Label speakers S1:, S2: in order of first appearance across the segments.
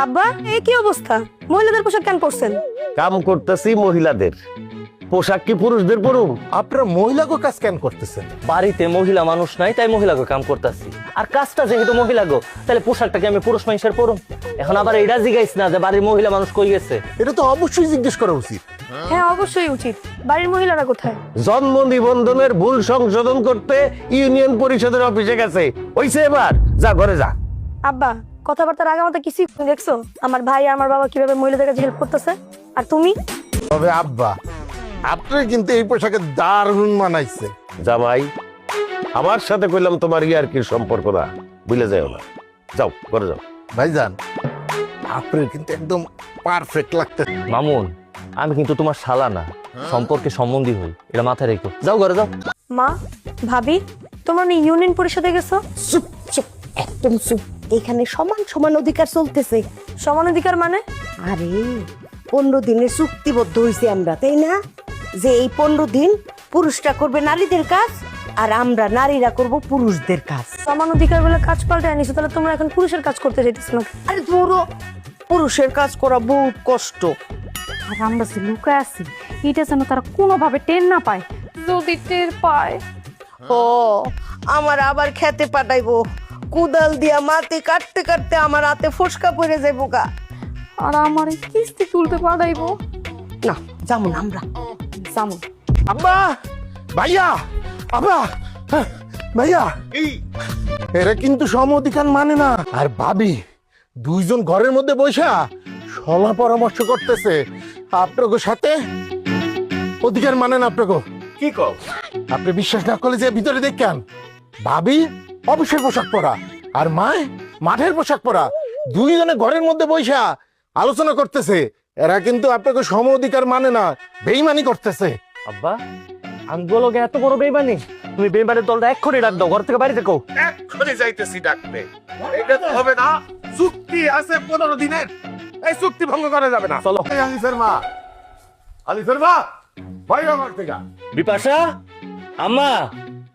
S1: আব্বা এই কি অবস্থা? মহিলাদের পোশাক কেন পরছেন?
S2: কাম করতেছি মহিলাদের পোশাক কি পুরুষদের পরুম?
S3: আপনারা মহিলাকে কাজ কেন করতেছেন?
S4: বাড়িতে মহিলা মানুষ নাই, তাই মহিলাকে কাম করতেছি। আর কাজটা যেহেতু মহিলাগো, তাহলে পোশাকটাকে আমি পুরুষ মানুষের পরুম। এখন আবার এটা জিগাইস না যে বাড়ির মহিলা মানুষ কই গেছে।
S3: এটা তো অবশ্যই জিজ্ঞেস করা উচিত।
S1: হ্যাঁ অবশ্যই উচিত। বাড়ির মহিলারা কোথায়?
S2: জন্ম নিবন্ধনের ভুল সংশোধন করতে ইউনিয়ন পরিষদের অফিসে গেছে। হইছে এবার যা ঘরে যা।
S1: আব্বা কথাবার্তার আগামাতা কিছু দেখছো? আমার ভাই আর আমার বাবা কিভাবে মহিলাদের কাছে হেল্প করতেছে, আর তুমি?
S3: তবে আব্বা আপনার কিন্তু এই পোশাকে দারুণ মানাইছে।
S2: জামাই আমার সাথে কইলাম তোমার ইয়ার কি সম্পর্ক না, ভুলে যাও না। যাও ঘরে যাও।
S3: ভাইজান আপনার কিন্তু একদম পারফেক্ট লাগতেছে।
S4: মামুন, আমি কিন্তু তোমার শালা না, সম্পর্কে সম্বন্ধী হই, এটা মাথায় রেখো। যাও ঘরে যাও।
S1: মা, ভাবি, তোমরা না ইউনিয়ন পরিষদে গেছো?
S5: চুপ চুপ, একদম চুপ। এখানে সমান সমান অধিকার চলতেছে।
S1: সমান অধিকার মানে?
S5: আরে 15 দিনের চুক্তিবদ্ধ হয়েছি আমরা, তাই না? যে এই 15 দিন পুরুষরা করবে নারীদের কাজ আর আমরা নারীরা করব পুরুষদের কাজ।
S1: সমান অধিকার বলে কাজ পাল্টে আনিছো, তাহলে তোমরা এখন পুরুষের কাজ করতে চাইতেছো না?
S5: আরে ধরো, পুরুষের কাজ করা বহুত কষ্ট।
S6: আর আমরা যে লুকায় আছি, এটা যেন তারা কোনোভাবে টের না পায়। যদি টের পায়,
S5: ও আমার আবার খেতে পাঠাইবো, কুদাল দিয়া মাটি কাটতে কাটতে আমার হাতে ফসকা পড়ে যাইবো গা।
S6: আর আমার এই কিস্তি তুলতে পারাইবো
S5: না যেমন আমরা
S6: যেমন।
S3: আব্বা, ভাইয়া, আব্বা, হ্যাঁ, ভাইয়া, এরা কিন্তু সম অধিকার মানে না। আর ভাবি দুইজন ঘরের মধ্যে বসা সলা পরামর্শ করতেছে আপনাকে সাথে অধিকার মানে না। আপনাকে
S2: কি কও?
S3: আপনি বিশ্বাস না করলে যে ভিতরে দেখেন, ভাবি অফিসের পোশাক পরা আর মায় মাঠের পোশাক পরা, দুইজনে ঘরের মধ্যে বসা আলোচনা করতেছে। এরা কিন্তু আপনাকে সম অধিকার মানে না, বেইমানি করতেছে।
S4: আব্বা, আঙ্গুলকে এত বড় বেইমানি? তুমি বেইমানের দলটা এক্ষুনি ডাক দাও, ঘর থেকে বাইরে থেকো।
S2: এক্ষুনি যাইতেছি ডাকতে। এটা তো হবে না, চুক্তি আছে 15 দিনের, এই চুক্তি ভঙ্গ করা যাবে না।
S4: চলো।
S2: এই আলিফের মা, আলিফের মা, বাইরে ঘর থেকে।
S4: বিপাশা, আম্মা,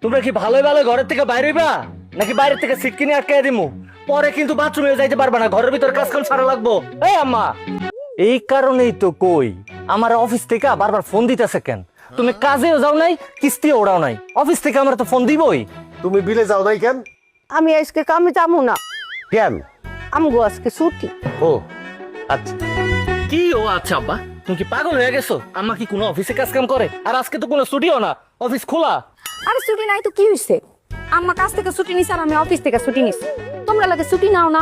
S4: তোমরা কি ভালোই ভালো ঘরের থেকে বাইরে হইবা, নাকি বাইরে থেকে সিট কিনে আটকাই দিমু? পরে কিন্তু বাথরুমে যাইতে পারবা না, ঘরের ভিতর কাজ কাম সারা লাগবো। এই আম্মা, এই কারণেই তো কই আমার অফিস থেকে বারবার ফোন দিতেছে কেন? তুমি কাজেও যাও নাই, কিস্তিও ওড়াও নাই, অফিস থেকে আমার তো ফোন দিবই।
S2: তুমি বিলে যাও নাই কেন?
S5: আমি আজকে কামে যাবো না,
S2: কেন?
S5: আমগো আজকে ছুটি।
S2: ও আচ্ছা।
S4: কি ও আচ্ছা আব্বা, তুমি কি পাগল হয়ে গেছো? আম্মা কি কোনো অফিসে কাজ কাম করে? আর আজকে তো কোনো ছুটিও না, অফিস খোলা।
S6: আরে ছুটি নাই তো কি হইছে? আম্মা কাজ থেকে ছুটি নিছে আর আমি অফিস থেকে ছুটি নিছি। তোমরা লাগে ছুটি নাও না।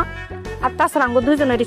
S6: আর তাছাড়া আমগো দুইজনের